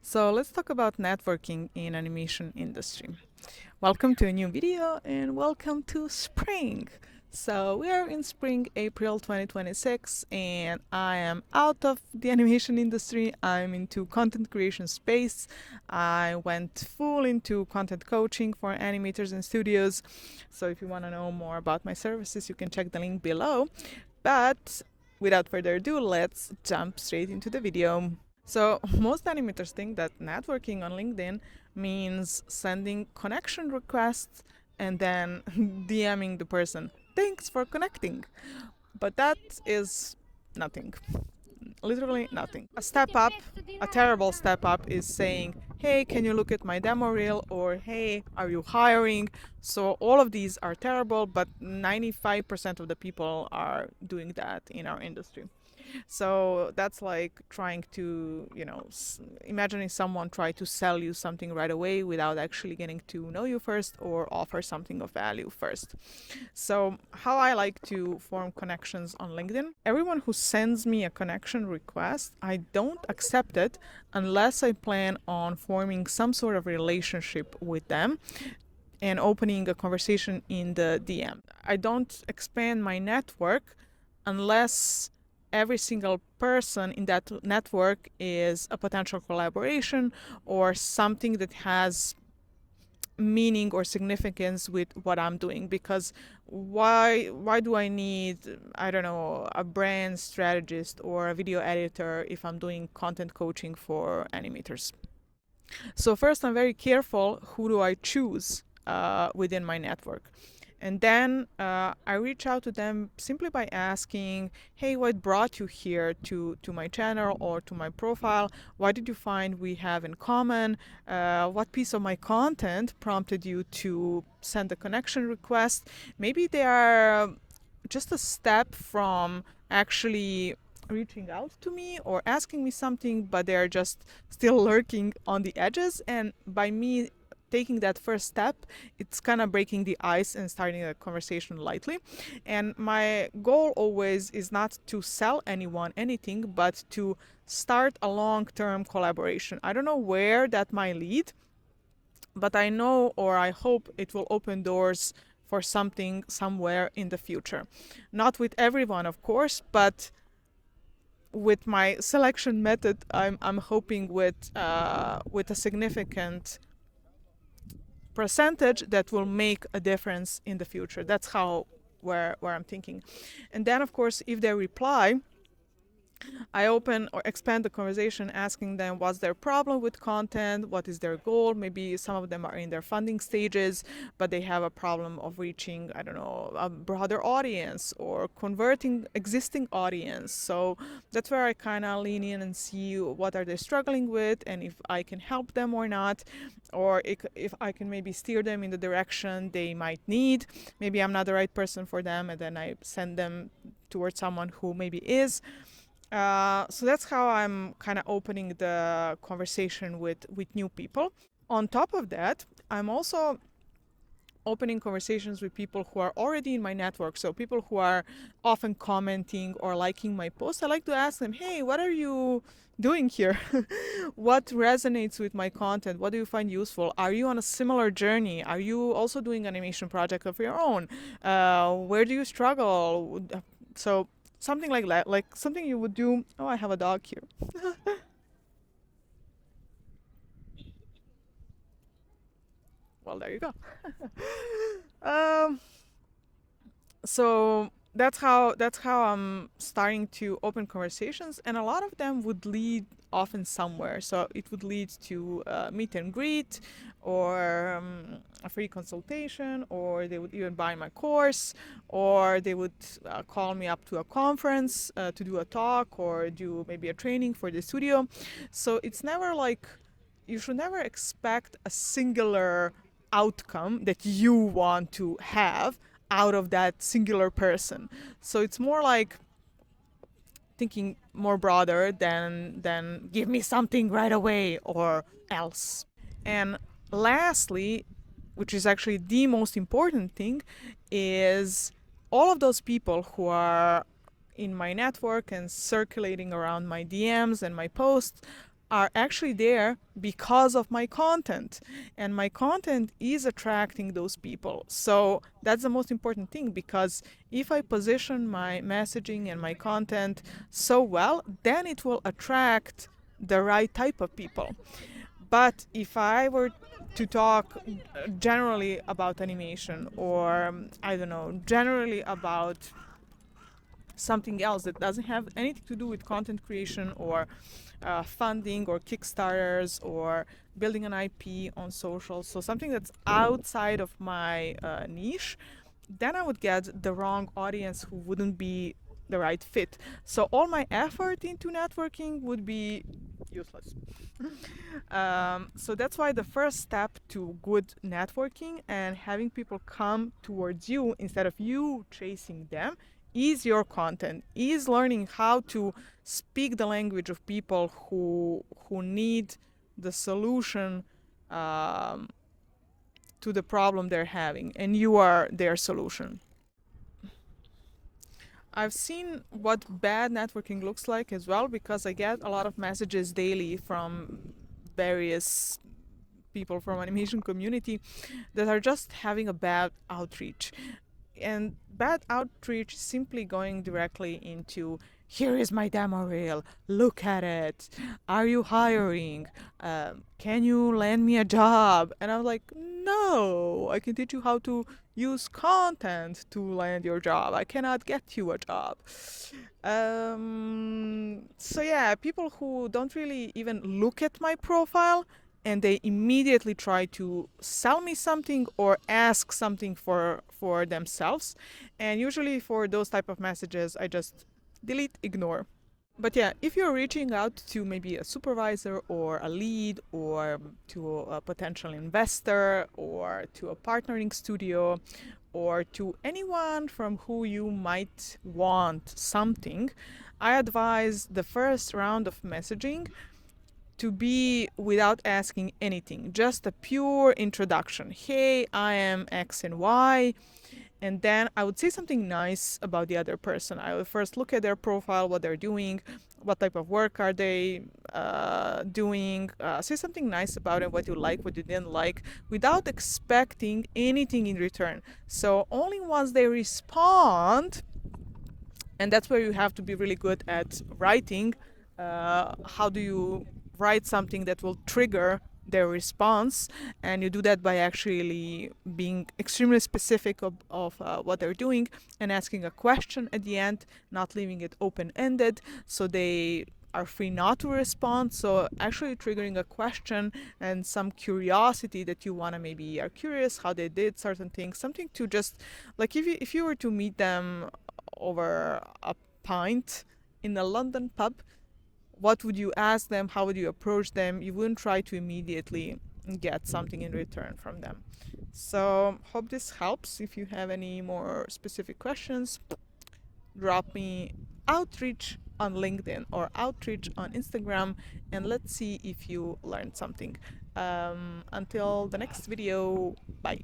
So let's talk about networking in animation industry. Welcome to a new video and welcome to spring. So we are in spring, April 2026, and I am out of the animation industry. I'm into content creation space. I went full into content coaching for animators and studios. So if you want to know more about my services, you can check the link below. But without further ado, let's jump straight into the video. So most animators think that networking on LinkedIn means sending connection requests and then DMing the person, thanks for connecting. But that is nothing. Literally nothing. A step up, a terrible step up, is saying, hey, can you look at my demo reel? Or hey, are you hiring? So all of these are terrible, but 95% of the people are doing that in our industry. So that's like trying to, imagining someone try to sell you something right away without actually getting to know you first or offer something of value first. So how I like to form connections on LinkedIn, everyone who sends me a connection request, I don't accept it unless I plan on forming some sort of relationship with them and opening a conversation in the DM. I don't expand my network unless every single person in that network is a potential collaboration or something that has meaning or significance with what I'm doing. Because why do I need, I don't know, a brand strategist or a video editor if I'm doing content coaching for animators? So first, I'm very careful who do I choose within my network. And then I reach out to them simply by asking, hey, what brought you here to my channel or to my profile? What did you find we have in common? What piece of my content prompted you to send a connection request? Maybe they are just a step from actually reaching out to me or asking me something, but they're just still lurking on the edges. And by me taking that first step, it's kind of breaking the ice and starting a conversation lightly. And my goal always is not to sell anyone anything, but to start a long-term collaboration. I don't know where that might lead, but I know, or I hope, it will open doors for something somewhere in the future. Not with everyone, of course, but with my selection method, I'm hoping with a significant percentage that will make a difference in the future. That's how where I'm thinking. And then, of course, if they reply, I open or expand the conversation, asking them what's their problem with content, what is their goal. Maybe some of them are in their funding stages, but they have a problem of reaching, I don't know, a broader audience or converting existing audience. So that's where I kind of lean in and see what are they struggling with and if I can help them or not, or if I can maybe steer them in the direction they might need. Maybe I'm not the right person for them, and then I send them towards someone who maybe is. So that's how I'm kind of opening the conversation with new people. On top of that, I'm also opening conversations with people who are already in my network. So people who are often commenting or liking my posts. I like to ask them, hey, what are you doing here? What resonates with my content? What do you find useful? Are you on a similar journey? Are you also doing animation project of your own? Where do you struggle? So something like that, like something you would do. Oh, I have a dog here. Well, there you go. um, so that's how I'm starting to open conversations, and a lot of them would lead often somewhere. So it would lead to meet and greet, or a free consultation, or they would even buy my course, or they would call me up to a conference to do a talk or do maybe a training for the studio. So it's never like, you should never expect a singular outcome that you want to have out of that singular person. So it's more like thinking more broader than give me something right away or else. And lastly, which is actually the most important thing, is all of those people who are in my network and circulating around my DMs and my posts are actually there because of my content, and my content is attracting those people. So that's the most important thing, because if I position my messaging and my content so well, then it will attract the right type of people. But if I were to talk generally about animation, or I don't know, generally about something else that doesn't have anything to do with content creation or funding or Kickstarters or building an IP on social, so something that's outside of my niche, then I would get the wrong audience who wouldn't be the right fit. So all my effort into networking would be useless. So that's why the first step to good networking and having people come towards you instead of you chasing them is your content, is learning how to speak the language of people who need the solution to the problem they're having, and you are their solution. I've seen what bad networking looks like as well, because I get a lot of messages daily from various people from animation community that are just having a bad outreach. And bad outreach is simply going directly into, here is my demo reel, look at it, are you hiring, can you land me a job? And I'm like, no, I can teach you how to use content to land your job, I cannot get you a job. So yeah, people who don't really even look at my profile and they immediately try to sell me something or ask something for themselves, and usually for those type of messages I just delete, ignore. But yeah, if you're reaching out to maybe a supervisor or a lead, or to a potential investor, or to a partnering studio, or to anyone from who you might want something, I advise the first round of messaging to be without asking anything, just a pure introduction. Hey, I am X and Y. And then I would say something nice about the other person. I would first look at their profile, what they're doing, what type of work are they doing. Say something nice about it, what you like, what you didn't like, without expecting anything in return. So only once they respond, and that's where you have to be really good at writing. How do you write something that will trigger their response? And you do that by actually being extremely specific of what they're doing, and asking a question at the end, not leaving it open-ended so they are free not to respond. So actually triggering a question and some curiosity that you want to, maybe are curious how they did certain things, something to just, like, if you were to meet them over a pint in a London pub, what would you ask them? How would you approach them? You wouldn't try to immediately get something in return from them. So, hope this helps. If you have any more specific questions, drop me outreach on LinkedIn or outreach on Instagram, and let's see if you learned something. Until the next video, bye.